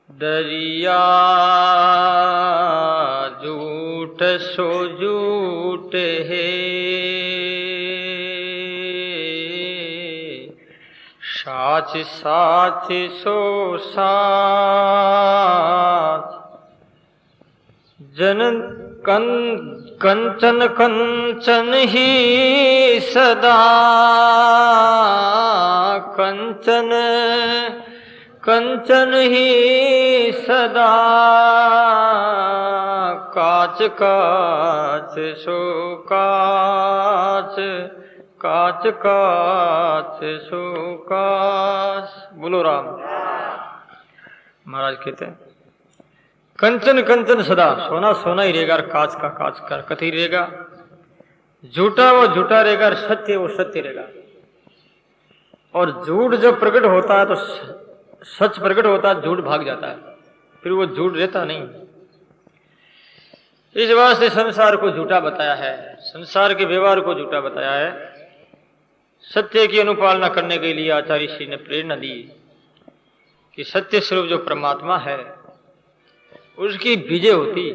दरिया झूठ सो झूठ है, साच साच सो साच। जन कंचन कंचन ही सदा, कंचन कंचन ही सदा। काच काच सो काच, काच काच सो काच। बोलो राम। महाराज कहते हैं कंचन कंचन सदा, सोना सोना ही रहेगा और काच का काच का कथी रहेगा। झूठा वो झूठा रहेगा और सत्य वो सत्य रहेगा। और झूठ जब प्रकट होता है तो सच प्रकट होता है, झूठ भाग जाता है, फिर वो झूठ रहता नहीं। इस वास्ते संसार को झूठा बताया है, संसार के व्यवहार को झूठा बताया है। सत्य की अनुपालना करने के लिए आचार्य श्री ने प्रेरणा दी कि सत्य स्वरूप जो परमात्मा है उसकी विजय होती।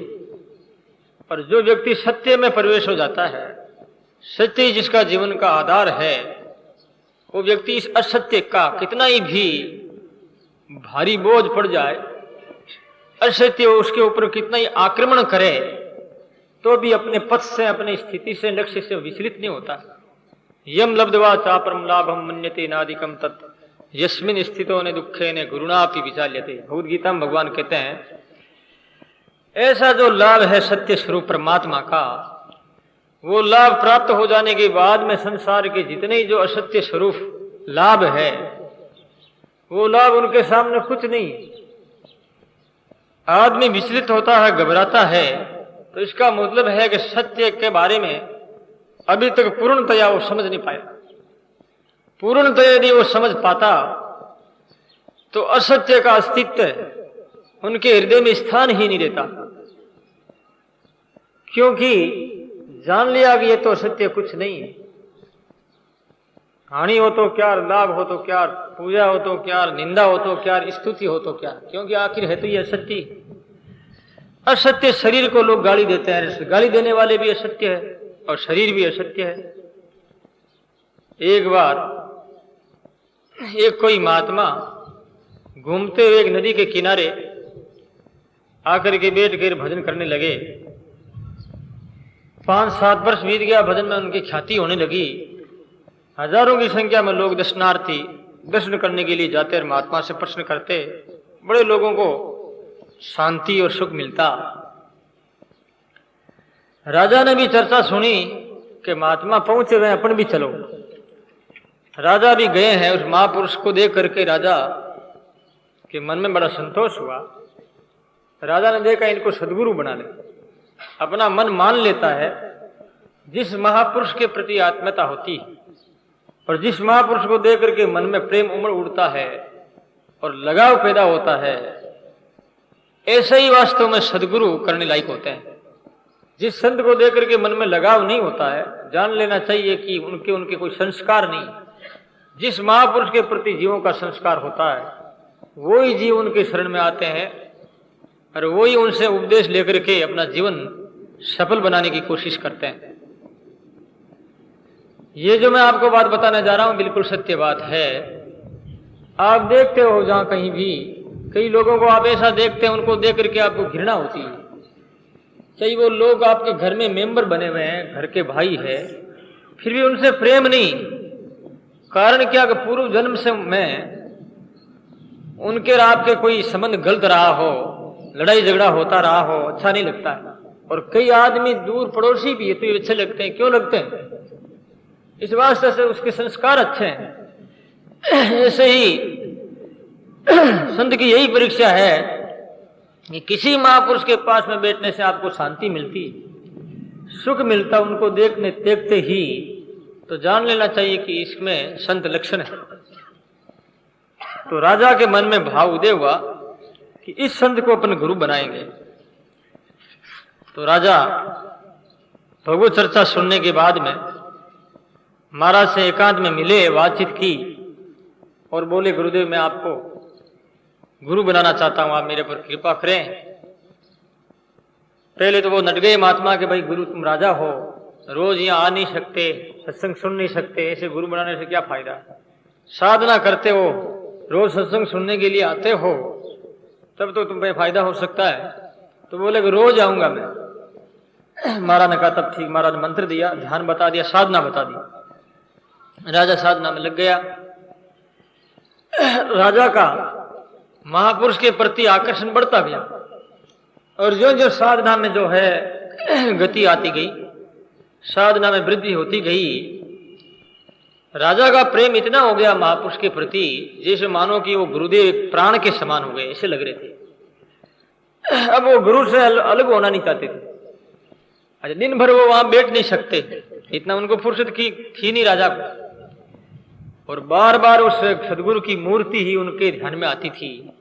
और जो व्यक्ति सत्य में प्रवेश हो जाता है, सत्य जिसका जीवन का आधार है, वो व्यक्ति इस असत्य का कितना ही भी भारी बोझ पड़ जाए, असत्य उसके ऊपर कितना ही आक्रमण करे, तो भी अपने पथ से, अपनी स्थिति से, लक्ष्य से विचलित नहीं होता। यम लब्ध्वा चापरम लाभम मन्यते नादिकम तत् यस्मिन स्थितो ने दुखे ने गुरुणापि विचाल्यते। भगवद गीता में भगवान कहते हैं ऐसा जो लाभ है सत्य स्वरूप परमात्मा का, वो लाभ प्राप्त हो जाने के बाद में संसार के जितने जो असत्य स्वरूप लाभ है, वो लाभ उनके सामने कुछ नहीं। आदमी विचलित होता है, घबराता है, तो इसका मतलब है कि सत्य के बारे में अभी तक पूर्णतया वो समझ नहीं पाया। पूर्णतया यदि वो समझ पाता तो असत्य का अस्तित्व उनके हृदय में स्थान ही नहीं रहता, क्योंकि जान लिया कि ये तो सत्य कुछ नहीं है। हानि हो तो क्या, लाभ हो तो क्या, पूजा हो तो क्या, निंदा हो तो क्या, स्तुति हो तो क्या, क्योंकि आखिर है तो ये असत्य। असत्य शरीर को लोग गाली देते हैं, गाली देने वाले भी असत्य है और शरीर भी असत्य है। एक बार एक कोई महात्मा घूमते हुए एक नदी के किनारे आकर के बैठ कर भजन करने लगे। 5-7 वर्ष बीत गया, भजन में उनकी ख्याति होने लगी। हजारों की संख्या में लोग दर्शनार्थी दर्शन करने के लिए जाते और महात्मा से प्रश्न करते। बड़े लोगों को शांति और सुख मिलता। राजा ने भी चर्चा सुनी कि महात्मा पहुंचे हुए, अपन भी चलो। राजा भी गए हैं। उस महापुरुष को देख करके राजा के मन में बड़ा संतोष हुआ। राजा ने देखा इनको सदगुरु बना ले, अपना मन मान लेता है। जिस महापुरुष के प्रति आत्मीयता होती है और जिस महापुरुष को देख करके मन में प्रेम उमड़ उड़ता है और लगाव पैदा होता है, ऐसे ही वास्तव में सदगुरु करने लायक होते हैं। जिस संत को देख करके मन में लगाव नहीं होता है, जान लेना चाहिए कि उनके कोई संस्कार नहीं। जिस महापुरुष के प्रति जीवों का संस्कार होता है, वो ही जीव उनके शरण में आते हैं और वो ही उनसे उपदेश लेकर के अपना जीवन सफल बनाने की कोशिश करते हैं। ये जो मैं आपको बात बताने जा रहा हूं बिल्कुल सत्य बात है। आप देखते हो जहां कहीं भी कई लोगों को आप ऐसा देखते हैं, उनको देख करके आपको घृणा होती है। चाहे वो लोग आपके घर में मेंबर बने हुए हैं, घर के भाई है, फिर भी उनसे प्रेम नहीं। कारण क्या कि पूर्व जन्म से में उनके और आपके कोई संबंध गलत रहा हो, लड़ाई झगड़ा होता रहा हो, अच्छा नहीं लगता है। और कई आदमी दूर पड़ोसी भी है तो ये अच्छे लगते हैं। क्यों लगते हैं? इस वास्ते से उसके संस्कार अच्छे हैं। ऐसे ही संत की यही परीक्षा है कि किसी महापुरुष के पास में बैठने से आपको शांति मिलती, सुख मिलता, उनको देखते ही, तो जान लेना चाहिए कि इसमें संत लक्षण है। तो राजा के मन में भाव उदय हुआ कि इस संत को अपन गुरु बनाएंगे। तो राजा भगवत चर्चा सुनने के बाद में महाराज से एकांत में मिले, बातचीत की और बोले गुरुदेव मैं आपको गुरु बनाना चाहता हूं, आप मेरे पर कृपा करें। पहले तो वो नट गए महात्मा के भाई गुरु तुम राजा हो, रोज यहाँ आ नहीं सकते, सत्संग सुन नहीं सकते, ऐसे गुरु बनाने से क्या फायदा। साधना करते हो, रोज सत्संग सुनने के लिए आते हो, तब तो तुम्हें फायदा हो सकता है। तो बोले कि रोज आऊंगा मैं। महाराज ने कहा तब ठीक। महाराज ने मंत्र दिया, ध्यान बता दिया, साधना बता दी। राजा साधना में लग गया। राजा का महापुरुष के प्रति आकर्षण बढ़ता गया और जो जो साधना में जो है गति आती गई, साधना में वृद्धि होती गई, राजा का प्रेम इतना हो गया महापुरुष के प्रति जैसे मानो कि वो गुरुदेव प्राण के समान हो गए, ऐसे लग रहे थे। अब वो गुरु से अलग होना नहीं चाहते थे। अच्छा, दिन भर वो वहां बैठ नहीं सकते, इतना उनको फुर्सत की थी नहीं राजा को, और बार बार उस सदगुरु की मूर्ति ही उनके ध्यान में आती थी।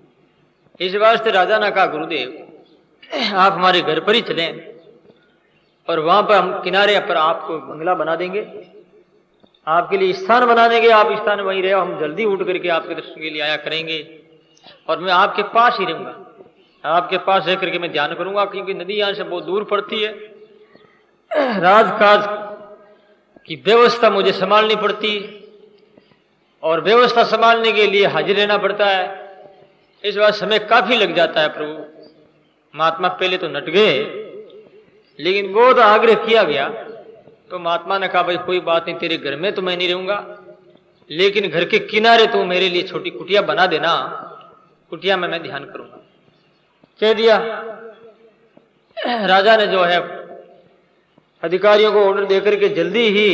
इस वास्ते राजा ने कहा गुरुदेव आप हमारे घर पर ही चलें और वहां पर हम किनारे पर आपको बंगला बना देंगे, आपके लिए स्थान बना देंगे, आप स्थान वहीं रहे, हम जल्दी उठ करके आपके दर्शन के लिए आया करेंगे और मैं आपके पास ही रहूंगा, आपके पास रह करके मैं ध्यान करूंगा, क्योंकि नदी यहां से बहुत दूर पड़ती है, राजकाज की व्यवस्था मुझे संभालनी पड़ती और व्यवस्था संभालने के लिए हाजिर रहना पड़ता है, इस बात समय काफी लग जाता है। प्रभु महात्मा पहले तो नट गए, लेकिन बहुत आग्रह किया गया तो महात्मा ने कहा भाई कोई बात नहीं, तेरे घर में तो मैं नहीं रहूंगा, लेकिन घर के किनारे तो मेरे लिए छोटी कुटिया बना देना, कुटिया में मैं ध्यान करूंगा। कह दिया। राजा ने जो है अधिकारियों को ऑर्डर देकर के जल्दी ही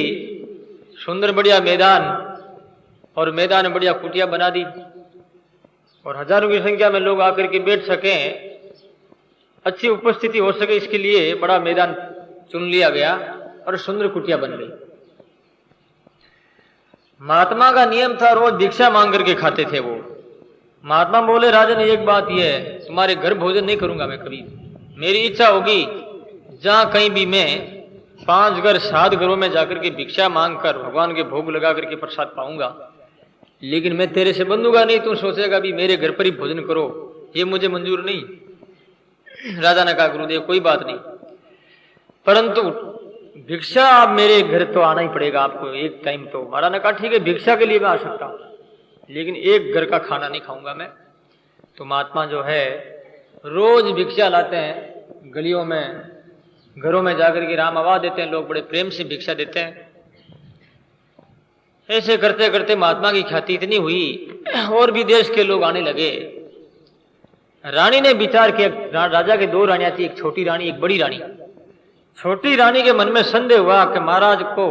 सुंदर बढ़िया मैदान और मैदान में बढ़िया कुटिया बना दी और हजारों की संख्या में लोग आकर के बैठ सकें, अच्छी उपस्थिति हो सके, इसके लिए बड़ा मैदान चुन लिया गया और सुंदर कुटिया बन गई। महात्मा का नियम था रोज भिक्षा मांग करके खाते थे वो। महात्मा बोले राजन एक बात यह है, तुम्हारे घर भोजन नहीं करूंगा मैं कभी, मेरी इच्छा होगी जहां कहीं भी मैं 5 घर 7 घरों में जाकर के भिक्षा मांग कर भगवान के भोग लगा करके प्रसाद पाऊंगा, लेकिन मैं तेरे से बंधूंगा नहीं, तू सोचेगा भी मेरे घर पर ही भोजन करो, ये मुझे मंजूर नहीं। राजा ने कहा गुरुदेव कोई बात नहीं, परंतु भिक्षा आप मेरे घर तो आना ही पड़ेगा आपको एक टाइम तो। महाराज ने कहा ठीक है भिक्षा के लिए मैं आ सकता हूं, लेकिन एक घर का खाना नहीं खाऊंगा मैं। तो महात्मा जो है रोज भिक्षा लाते हैं, गलियों में घरों में जाकर के राम आवाज देते हैं, लोग बड़े प्रेम से भिक्षा देते हैं। ऐसे करते करते महात्मा की ख्याति इतनी हुई और भी देश के लोग आने लगे। रानी ने विचार किया, राजा के 2 रानियां थी, एक छोटी रानी एक बड़ी रानी। छोटी रानी के मन में संदेह हुआ कि महाराज को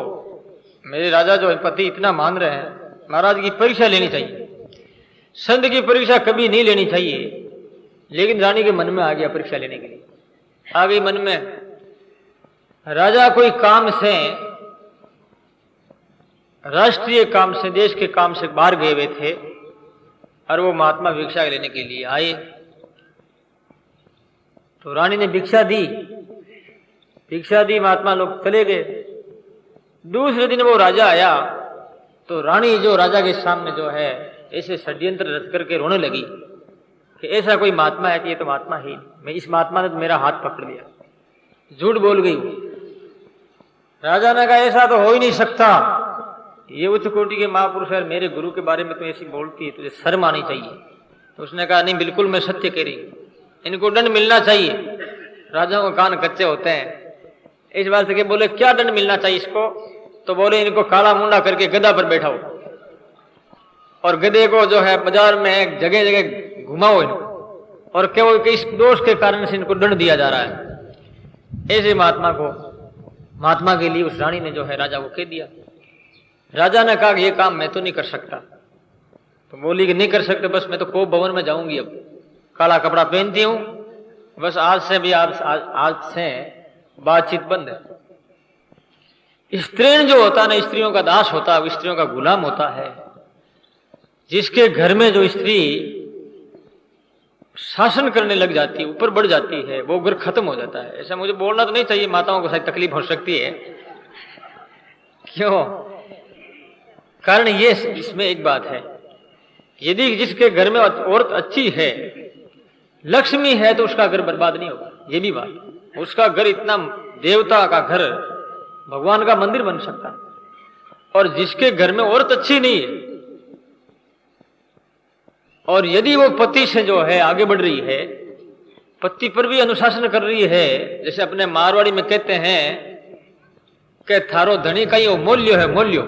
मेरे राजा जो पति इतना मान रहे हैं, महाराज की परीक्षा लेनी चाहिए, संत की परीक्षा कभी नहीं लेनी चाहिए। लेकिन रानी के मन में आ गया परीक्षा लेने के लिए, आ गई मन में। राजा कोई काम से, राष्ट्रीय काम से, देश के काम से बाहर गए हुए थे और वो महात्मा भिक्षा लेने के लिए आए। तो रानी ने भिक्षा दी, महात्मा लोग चले गए। दूसरे दिन वो राजा आया तो रानी जो राजा के सामने जो है ऐसे षड्यंत्र रच करके रोने लगी कि ऐसा कोई महात्मा है कि ये तो महात्मा ही, मैं इस महात्मा ने तो मेरा हाथ पकड़ लिया, झूठ बोल गई। राजा ने कहा ऐसा तो हो ही नहीं सकता, ये उच्च कोटि के महापुरुष है, मेरे गुरु के बारे में तो ऐसी बोलती है, तुझे शर्म आनी चाहिए। तो उसने कहा नहीं बिल्कुल मैं सत्य कह रही, इनको दंड मिलना चाहिए। राजाओं के कान कच्चे होते हैं, इस बात से बोले क्या दंड मिलना चाहिए इसको? तो बोले इनको काला मुंडा करके गधा पर बैठाओ और गधे को जो है बाजार में जगह जगह घुमाओ इनको, और केवल किस दोष के कारण से इनको दंड दिया जा रहा है। ऐसे महात्मा के लिए उस रानी ने जो है राजा को कह दिया। राजा ने कहा ये काम मैं तो नहीं कर सकता। तो बोली कि नहीं कर सकते, बस मैं तो कोप भवन में जाऊंगी, अब काला कपड़ा पहनती हूं, बस आज से भी आज से बातचीत बंद है। स्त्रीण जो होता है ना, स्त्रियों का दास होता है, स्त्रियों का गुलाम होता है। जिसके घर में जो स्त्री शासन करने लग जाती है, ऊपर बढ़ जाती है, वो घर खत्म हो जाता है। ऐसा मुझे बोलना तो नहीं चाहिए, माताओं को शायद तकलीफ हो सकती है। क्यों? कारण ये इसमें एक बात है यदि जिसके घर में औरत अच्छी है, लक्ष्मी है, तो उसका घर बर्बाद नहीं होगा। ये भी बात, उसका घर इतना देवता का घर, भगवान का मंदिर बन सकता है। और जिसके घर में औरत अच्छी नहीं है, और यदि वो पति से जो है आगे बढ़ रही है, पति पर भी अनुशासन कर रही है, जैसे अपने मारवाड़ी में कहते हैं कि थारो धनी का ही मूल्य है, मूल्य,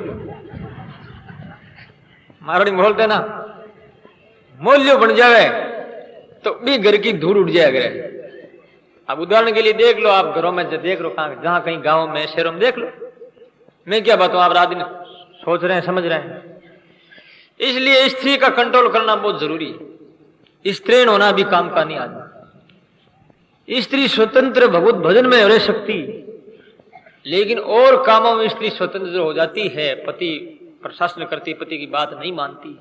मारवाड़ी में बोलते ना, मूल्य बन जाए तो भी घर की धूल उड़ जाएगा। अब उदाहरण के लिए देख लो, आप घरों में देख लो, जहां कहीं गांव में शहरों में देख लो, मैं क्या बताऊं, आप रात दिन सोच रहे हैं, समझ रहे हैं। इसलिए स्त्री का कंट्रोल करना बहुत जरूरी है। स्त्रीण होना भी काम का नहीं आदमी। स्त्री स्वतंत्र भगवत भजन में रह सकती, लेकिन और कामों में स्त्री स्वतंत्र हो जाती है। पति प्रशासन करती, पति की बात नहीं मानती,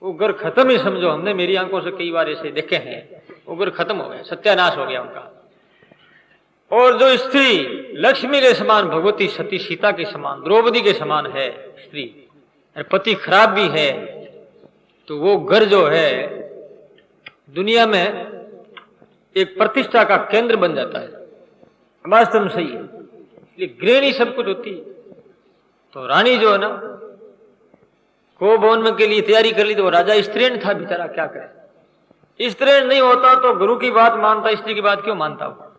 वो घर खत्म ही समझो। हमने मेरी आंखों से कई बार ऐसे देखे हैं, वो घर खत्म हो गया, सत्यानाश हो गया उनका। और जो स्त्री लक्ष्मी के समान, भगवती सती सीता के समान, द्रौपदी के समान है स्त्री, पति खराब भी है, तो वो घर जो है दुनिया में एक प्रतिष्ठा का केंद्र बन जाता है। वास्तव में सही है। इसलिए गृहिणी सब कुछ होती है। तो रानी जो है ना, को भवन में के लिए तैयारी कर ली, तो राजा स्त्रीण था बेचारा, क्या करे। स्त्रीण नहीं होता तो गुरु की बात मानता, स्त्री की बात क्यों मानता हो।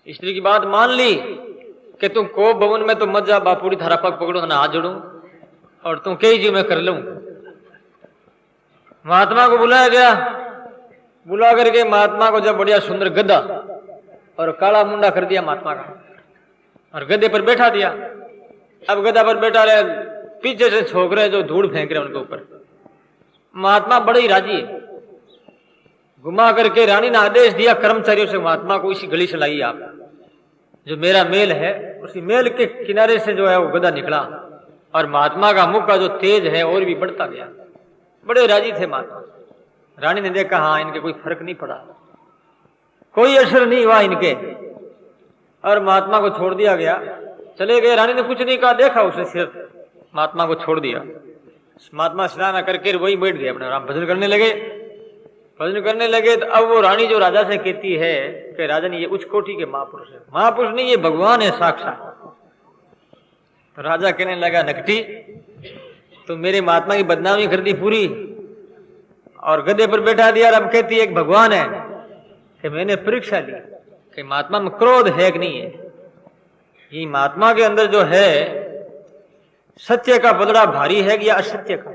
स्त्री की बात मान ली कि तुम को भवन में तो मत जा, बापूरी थारा पग पकड़ो ना हाथ जोड़ू, और तुम कई जी मैं कर लूं। महात्मा को बुलाया गया, बुला करके महात्मा को जब बढ़िया सुंदर गद्दा और काला मुंडा कर दिया महात्मा का, और गद्दे पर बैठा दिया। अब गद्दा पर बैठा रहे, पीछे से छोकरे जो धूल फेंक रहे उनके ऊपर। महात्मा बड़े ही राजी है। घुमा करके रानी ने आदेश दिया कर्मचारियों से, महात्मा को इसी गली से लाइए आप, जो मेरा मेल है उसी मेल के किनारे से जो है वो गदा निकला, और महात्मा का मुख का जो तेज है और भी बढ़ता गया। बड़े राजी थे महात्मा। रानी ने देखा, हाँ इनके कोई फर्क नहीं पड़ा, कोई असर नहीं हुआ इनके, और महात्मा को छोड़ दिया गया। चले गए, रानी ने कुछ नहीं कहा, देखा उसे, सिर्फ महात्मा को छोड़ दिया। महात्मा स्नान करके वही बैठ गए, अपने राम भजन करने लगे। भजन करने लगे तो अब वो रानी जो राजा से कहती है कि राजन ये उच्च कोटि के महापुरुष है। महापुरुष नहीं, ये भगवान है साक्षात। तो राजा कहने लगा, नकटी तो मेरे महात्मा की बदनामी कर दी पूरी, और गधे पर बैठा दिया। अब कहती है एक भगवान है। कि मैंने परीक्षा ली कि महात्मा में क्रोध है कि नहीं है। ये महात्मा के अंदर जो है सत्य का बदला भारी है या असत्य का,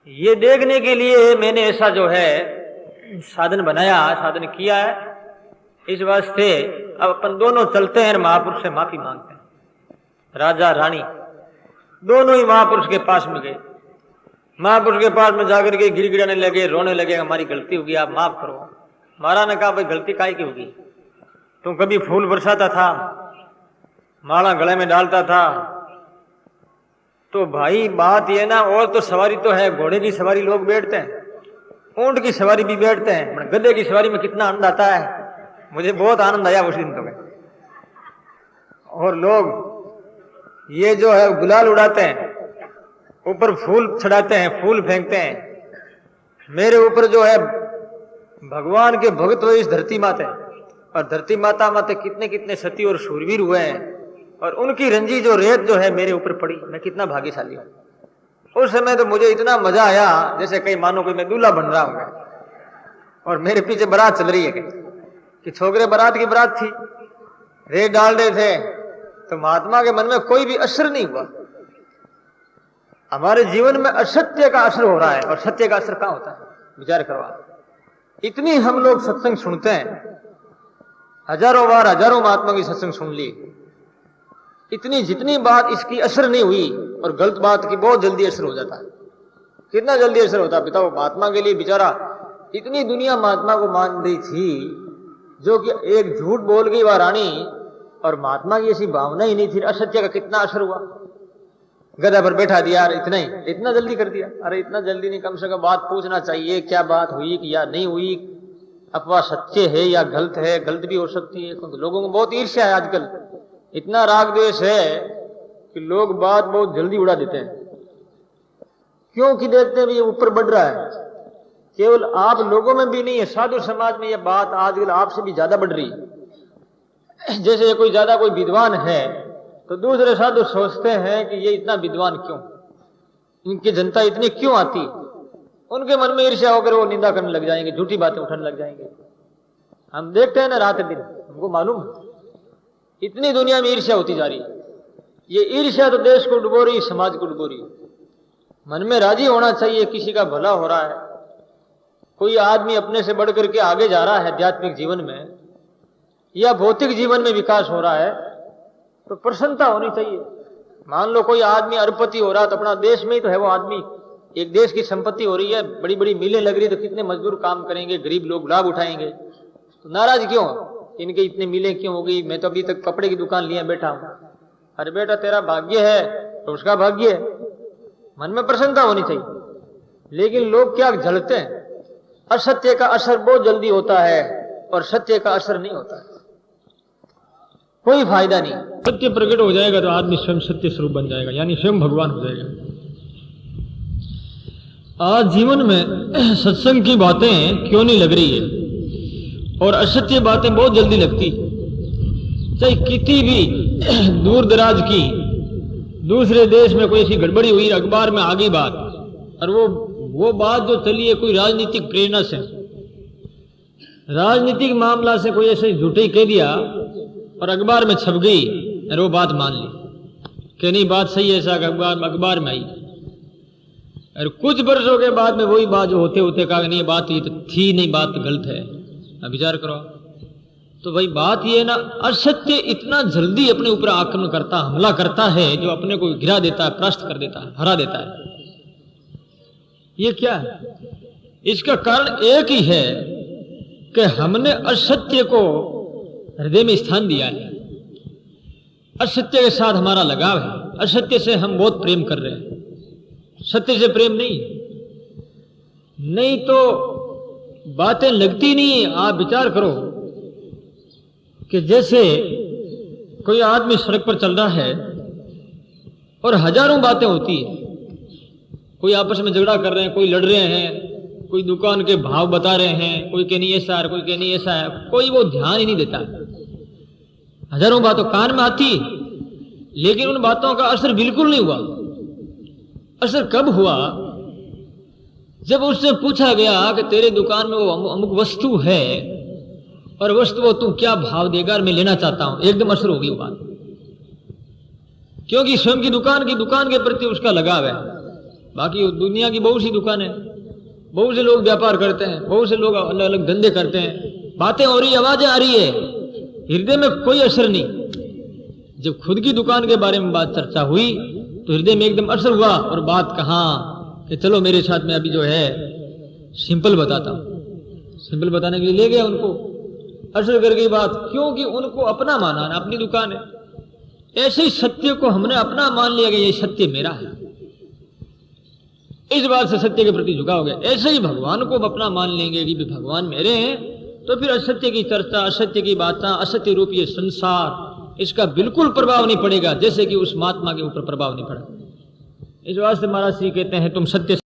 ये देखने के लिए मैंने ऐसा जो है साधन बनाया, साधन किया है। इस वास्ते अब अपन दोनों चलते हैं, महापुरुष से माफी मांगते हैं। राजा रानी दोनों ही महापुरुष के पास में गए। महापुरुष के पास में जाकर के गिड़गिड़ाने लगे, रोने लगे, हमारी गलती होगी, आप माफ करो। महाराज ने कहा, भाई गलती काहे की होगी, तुम कभी फूल बरसाता था, माला गले में डालता था, तो भाई बात ये ना, और तो सवारी तो है, घोड़े की सवारी लोग बैठते हैं, ऊंट की सवारी भी बैठते हैं, गधे की सवारी में कितना आनंद आता है। मुझे बहुत आनंद आया उस दिन तो में। और लोग ये जो है गुलाल उड़ाते हैं, ऊपर फूल चढ़ाते हैं, फूल फेंकते हैं। मेरे ऊपर जो है भगवान के भक्त हुए इस धरती माते, और धरती माता माते कितने कितने सती और शूरवीर हुए हैं, और उनकी रंजी जो रेत जो है मेरे ऊपर पड़ी, मैं कितना भाग्यशाली हूं। उस समय तो मुझे इतना मजा आया जैसे कहीं मानो कोई मैं दूल्हा बन रहा हूं, और मेरे पीछे बारात चल रही है कि छोकरे बारात की बारात थी, रेत डाल रहे थे। तो महात्मा के मन में कोई भी असर नहीं हुआ। हमारे जीवन में असत्य का असर हो रहा है, और सत्य का असर कहां होता है, विचार करवा। इतनी हम लोग सत्संग सुनते हैं, हजारों बार हजारों महात्मा की सत्संग सुन ली, इतनी जितनी बात इसकी असर नहीं हुई, और गलत बात की बहुत जल्दी असर हो जाता है। कितना जल्दी असर होता है बताओ। महात्मा के लिए बेचारा इतनी दुनिया महात्मा को मान रही थी, जो कि एक झूठ बोल गई वह रानी, और महात्मा की ऐसी भावना ही नहीं थी। असत्य का कितना असर हुआ, गधा पर बैठा दिया, इतना ही, इतना जल्दी कर दिया। अरे इतना जल्दी नहीं, कम से कम बात पूछना चाहिए, क्या बात हुई या नहीं हुई, अथवा सच्चे है या गलत है, गलत भी हो सकती है। क्योंकि लोगों को बहुत ईर्ष्या है आजकल, इतना राग द्वेष है कि लोग बात बहुत जल्दी उड़ा देते हैं। क्योंकि देखते हैं ये ऊपर बढ़ रहा है। केवल आप लोगों में भी नहीं है, साधु समाज में यह बात आजकल आपसे भी ज्यादा बढ़ रही है। जैसे कोई ज्यादा कोई विद्वान है तो दूसरे साधु सोचते हैं कि ये इतना विद्वान क्यों, इनकी जनता इतनी क्यों आती, उनके मन में ईर्ष्या होकर वो निंदा करने लग जाएंगे, झूठी बातें उठाने लग जाएंगे। हम देखते हैं ना रात दिन, हमको मालूम है इतनी दुनिया में ईर्ष्या होती जा रही है। ये ईर्ष्या तो देश को डुबो रही, समाज को डुबो रही। मन में राजी होना चाहिए, किसी का भला हो रहा है, कोई आदमी अपने से बढ़ करके आगे जा रहा है आध्यात्मिक जीवन में या भौतिक जीवन में विकास हो रहा है तो प्रसन्नता होनी चाहिए। मान लो कोई आदमी अरबपति हो रहा तो अपना देश में ही तो है वो आदमी, एक देश की संपत्ति हो रही है, बड़ी बड़ी मिलें लग रही तो कितने मजदूर काम करेंगे, गरीब लोग लाभ उठाएंगे, तो नाराज क्यों, इनके इतने मिलें क्यों हो गई, मैं तो अभी तक कपड़े की दुकान लिए बैठा हूं। अरे बेटा तेरा भाग्य है तो उसका भाग्य है, मन में प्रसन्नता होनी चाहिए। लेकिन लोग क्या जलते हैं, असत्य का असर बहुत जल्दी होता है और सत्य का असर नहीं होता है, कोई फायदा नहीं। सत्य प्रकट हो जाएगा तो आदमी स्वयं सत्य स्वरूप बन जाएगा, यानी स्वयं भगवान हो जाएगा। आज जीवन में सत्संग की बातें क्यों नहीं लग रही है और असत्य बातें बहुत जल्दी लगती, चाहे कितनी भी दूर दराज की दूसरे देश में कोई ऐसी गड़बड़ी हुई, अखबार में आ गई बात, और वो बात जो चली है कोई राजनीतिक प्रेरणा से, राजनीतिक मामला से कोई ऐसे झूठे कह दिया और अखबार में छप गई और वो बात मान ली कि नहीं बात सही है, ऐसा अखबार में आई, और कुछ वर्षों के बाद में वही बात जो होते होते कहा नहीं बात ये तो थी नहीं, बात तो गलत है, अब विचार करो। तो भाई बात ये ना, असत्य इतना जल्दी अपने ऊपर आक्रमण करता, हमला करता है, जो अपने को गिरा देता है, परास्त कर देता है, हरा देता है। ये क्या है? इसका कारण एक ही है कि हमने असत्य को हृदय में स्थान दिया है, असत्य के साथ हमारा लगाव है, असत्य से हम बहुत प्रेम कर रहे हैं, सत्य से प्रेम नहीं तो बातें लगती नहीं। आप विचार करो कि जैसे कोई आदमी सड़क पर चल रहा है और हजारों बातें होती है, कोई आपस में झगड़ा कर रहे हैं, कोई लड़ रहे हैं, कोई दुकान के भाव बता रहे हैं, कोई कह नहीं ऐसा है, कोई कह नहीं ऐसा है, कोई वो ध्यान ही नहीं देता। हजारों बातों कान में आती, लेकिन उन बातों का असर बिल्कुल नहीं हुआ। असर कब हुआ? जब उससे पूछा गया कि तेरे दुकान में वो अमुक वस्तु है और वस्तु वो तू क्या भाव देगा और मैं लेना चाहता हूं, एकदम असर हो गई वो बात, क्योंकि स्वयं की दुकान के प्रति उसका लगाव है। बाकी दुनिया की बहुत सी दुकानें, बहुत से लोग व्यापार करते हैं, बहुत से लोग अलग अलग धंधे करते हैं, बातें हो रही, आवाजें आ रही है, हृदय में कोई असर नहीं। जब खुद की दुकान के बारे में बात चर्चा हुई तो हृदय में एकदम असर हुआ और बात कहा कि चलो मेरे साथ में अभी जो है सिंपल बताता हूं। सिंपल बताने के लिए ले गया उनको, असर कर गई बात, क्योंकि उनको अपना माना ना, अपनी दुकान है। ऐसे ही सत्य को हमने अपना मान लिया कि ये सत्य मेरा है, इस बात से सत्य के प्रति झुकाव गया। ऐसे ही भगवान को अपना मान लेंगे कि भगवान मेरे हैं, तो फिर असत्य की चर्चा, असत्य की बातें, असत्य रूप ये संसार, इसका बिल्कुल प्रभाव नहीं पड़ेगा, जैसे कि उस महात्मा के ऊपर प्रभाव नहीं पड़ा। इस वास्ते महाराज श्री कहते हैं तुम सत्य